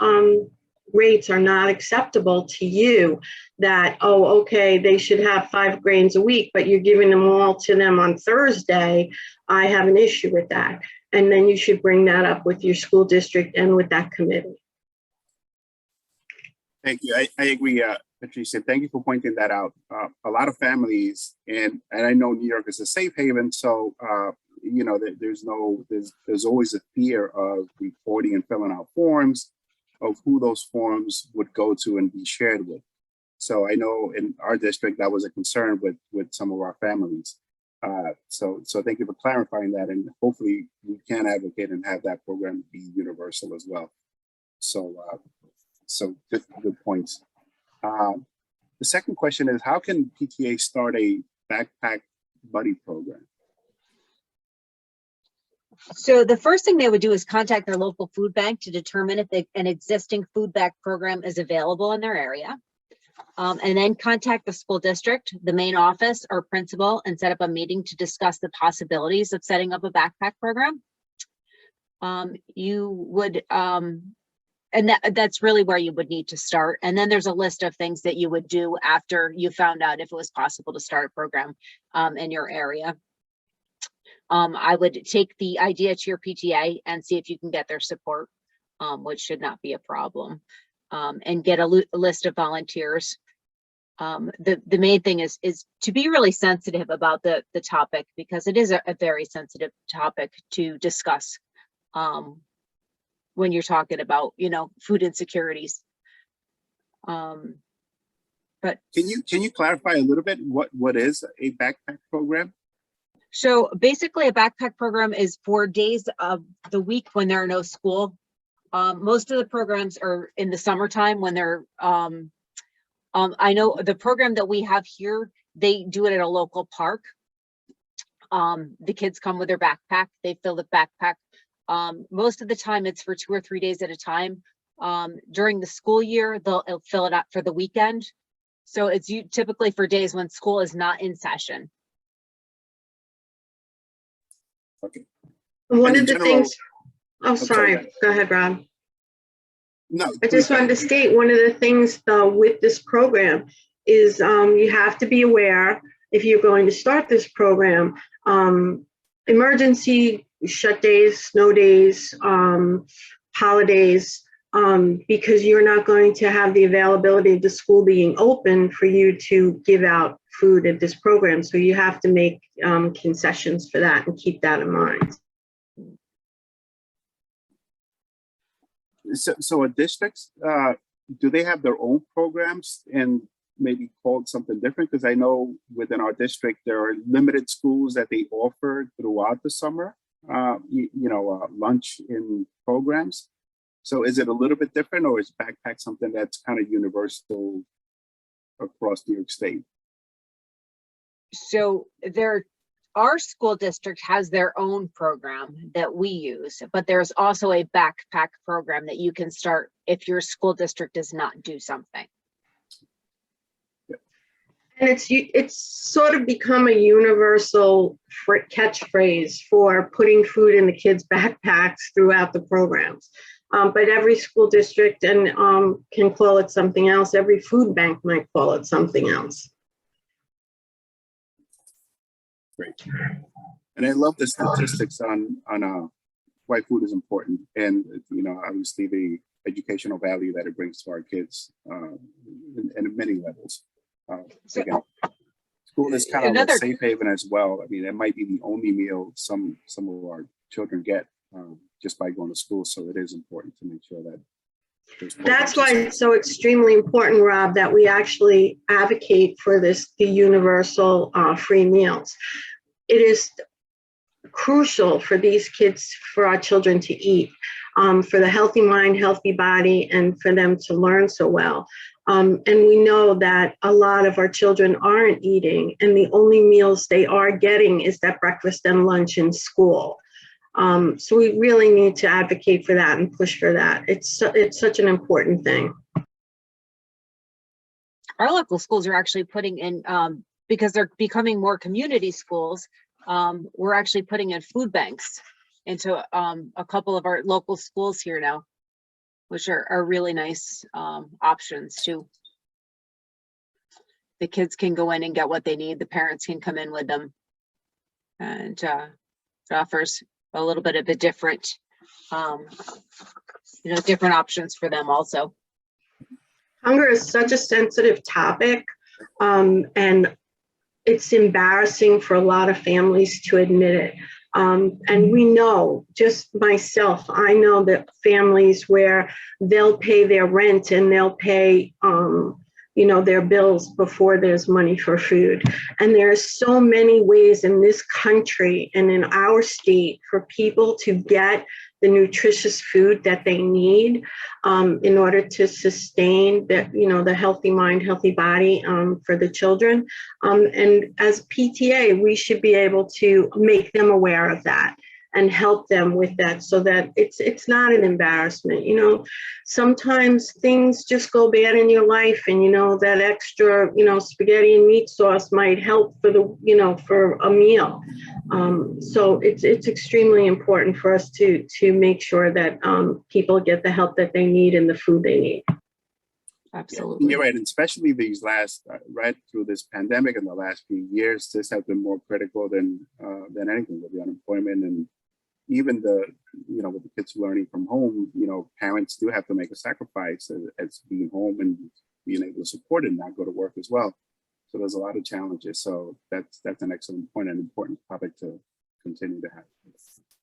rates are not acceptable to you, that, oh, okay, they should have 5 grains a week, but you're giving them all to them on Thursday, I have an issue with that. And then you should bring that up with your school district and with that committee. Thank you. I agree, Patricia. Thank you for pointing that out. A lot of families, and I know New York is a safe haven, so you know, there's always a fear of reporting and filling out forms, of who those forms would go to and be shared with. So I know in our district that was a concern with some of our families. So thank you for clarifying that, and hopefully we can advocate and have that program be universal as well. So good points. The second question is, how can PTA start a backpack buddy program? So the first thing they would do is contact their local food bank to determine if an existing food bank program is available in their area. And then contact the school district, the main office or principal, and set up a meeting to discuss the possibilities of setting up a backpack program. You would, and that's really where you would need to start. And then there's a list of things that you would do after you found out if it was possible to start a program in your area. I would take the idea to your PTA and see if you can get their support, which should not be a problem, and get a list of volunteers. The main thing is to be really sensitive about the topic, because it is a very sensitive topic to discuss when you're talking about, you know, food insecurities. But can you clarify a little bit what is a backpack program? So basically a backpack program is for days of the week when there are no school. Most of the programs are in the summertime when they're, I know the program that we have here, they do it at a local park. The kids come with their backpack, they fill the backpack. Most of the time it's for 2 or 3 days at a time. During the school year, they'll fill it up for the weekend. So it's typically for days when school is not in session. Okay. One in of the general- things, oh, I'm sorry. sorry, go ahead, Rob. No, I just wanted to state, one of the things though with this program is you have to be aware, if you're going to start this program, emergency shut days, snow days, holidays, because you're not going to have the availability of the school being open for you to give out food at this program. So you have to make concessions for that and keep that in mind. So a districts, do they have their own programs and maybe called something different? Because I know within our district, there are limited schools that they offer throughout the summer, lunch in programs. So is it a little bit different, or is backpack something that's kind of universal across New York State? So our school district has their own program that we use, but there's also a backpack program that you can start if your school district does not do something. And it's sort of become a universal catchphrase for putting food in the kids' backpacks throughout the programs. But every school district can call it something else. Every food bank might call it something else. Great. And I love the statistics on why food is important, and obviously the educational value that it brings to our kids, in many levels. Again, school is kind of a safe haven as well. I mean, it might be the only meal some of our children get just by going to school. So it is important to make sure that that's why it's so extremely important, Rob, that we actually advocate for the universal free meals. It is crucial for these kids, for our children to eat, for the healthy mind, healthy body, and for them to learn so well. And we know that a lot of our children aren't eating, and the only meals they are getting is that breakfast and lunch in school. So we really need to advocate for that and push for that. It's such an important thing. Our local schools are actually putting in, because they're becoming more community schools, we're actually putting in food banks into a couple of our local schools here now, which are really nice options too. The kids can go in and get what they need. The parents can come in with them, and it offers a little bit of a different, different options for them also. Hunger is such a sensitive topic, and it's embarrassing for a lot of families to admit it. And we know, just myself, I know that families where they'll pay their rent and they'll pay, their bills before there's money for food. And there are so many ways in this country and in our state for people to get the nutritious food that they need in order to sustain the healthy mind, healthy body for the children. And as PTA, we should be able to make them aware of that and help them with that, so that it's not an embarrassment. Sometimes things just go bad in your life, and that extra spaghetti and meat sauce might help for for a meal. So it's extremely important for us to make sure that people get the help that they need and the food they need. Absolutely. You're right, and especially these last right through this pandemic in the last few years, this has been more critical than anything, with the unemployment and even with the kids learning from home. Parents do have to make a sacrifice as being home and being able to support it and not go to work as well. So there's a lot of challenges. So that's an excellent point and important topic to continue to have.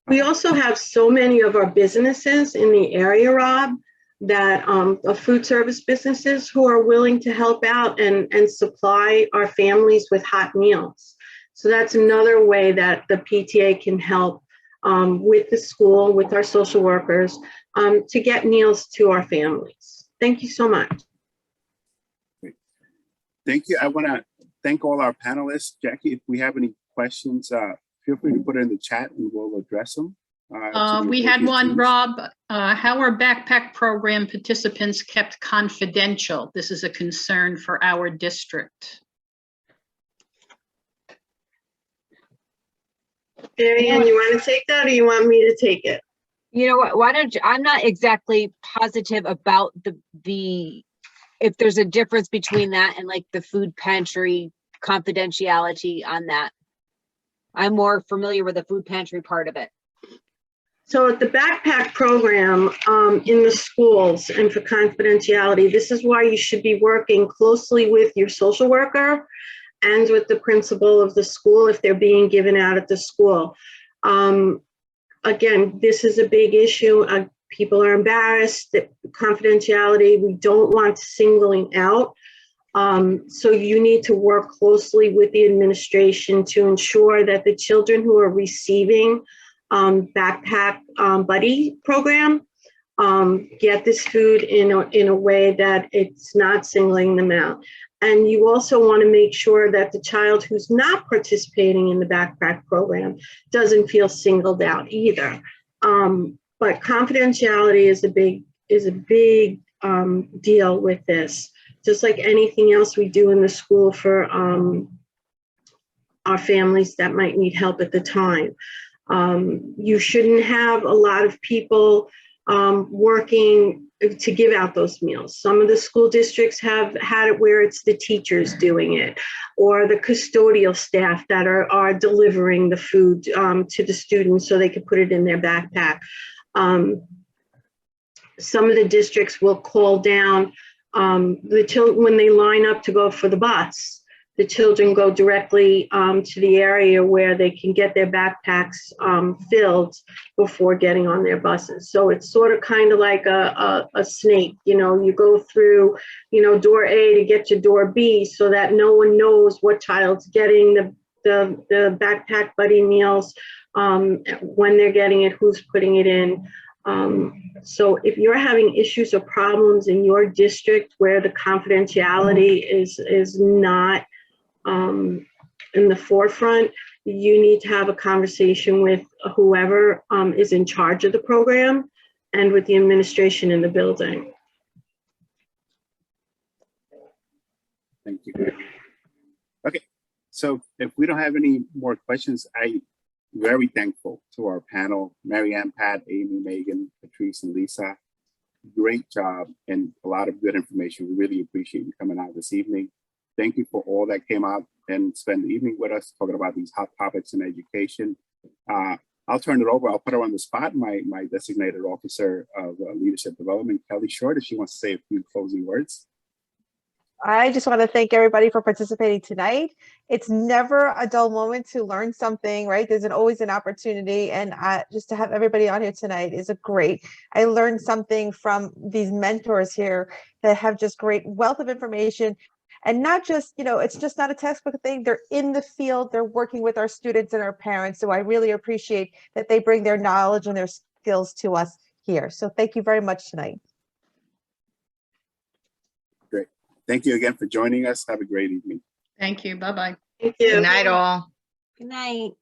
We also have so many of our businesses in the area, Rob, that of food service businesses who are willing to help out and supply our families with hot meals. So that's another way that the PTA can help with the school, with our social workers, to get meals to our families. Thank you so much. Great. Thank you. I want to thank all our panelists. Jackie, if we have any questions, feel free to put it in the chat and we'll address them. We had one, Rob. How are backpack program participants kept confidential? This is a concern for our district. Marianne, you want to take that, or you want me to take it? You know what? Why don't you? I'm not exactly positive about the if there's a difference between that and like the food pantry confidentiality on that. I'm more familiar with the food pantry part of it. So at the backpack program in the schools, and for confidentiality, this is why you should be working closely with your social worker and with the principal of the school if they're being given out at the school. Again, this is a big issue. People are embarrassed that confidentiality, we don't want singling out. So you need to work closely with the administration to ensure that the children who are receiving backpack buddy program get this food in a way that it's not singling them out. And you also want to make sure that the child who's not participating in the backpack program doesn't feel singled out either. But confidentiality is a big deal with this. Just like anything else we do in the school for our families that might need help at the time. You shouldn't have a lot of people working to give out those meals. Some of the school districts have had it where it's the teachers doing it, or the custodial staff that are delivering the food to the students so they can put it in their backpack. Some of the districts will call down the children when they line up to go for the bus. The children go directly to the area where they can get their backpacks filled before getting on their buses. So it's sort of kind of like a snake, you know, you go through, you know, door A to get to door B so that no one knows what child's getting the backpack buddy meals, when they're getting it, who's putting it in. So if you're having issues or problems in your district where the confidentiality is not in the forefront, you need to have a conversation with whoever is in charge of the program and with the administration in the building. Thank you. Okay, so if we don't have any more questions, I'm very thankful to our panel, Marianne, Pat, Amy, Megan, Patrice, and Lisa. Great job and a lot of good information. We really appreciate you coming out this evening. Thank you for all that came out and spent the evening with us talking about these hot topics in education. I'll turn it over. I'll put her on the spot. My designated officer of leadership development, Kelly Short, if she wants to say a few closing words. I just want to thank everybody for participating tonight. It's never a dull moment to learn something, right? There's always an opportunity, and just to have everybody on here tonight is a great. I learned something from these mentors here that have just great wealth of information. And not just, you know, it's just not a textbook thing. They're in the field. They're working with our students and our parents. So I really appreciate that they bring their knowledge and their skills to us here. So thank you very much tonight. Great. Thank you again for joining us. Have a great evening. Thank you. Bye-bye. Thank you. Good night, all. Good night.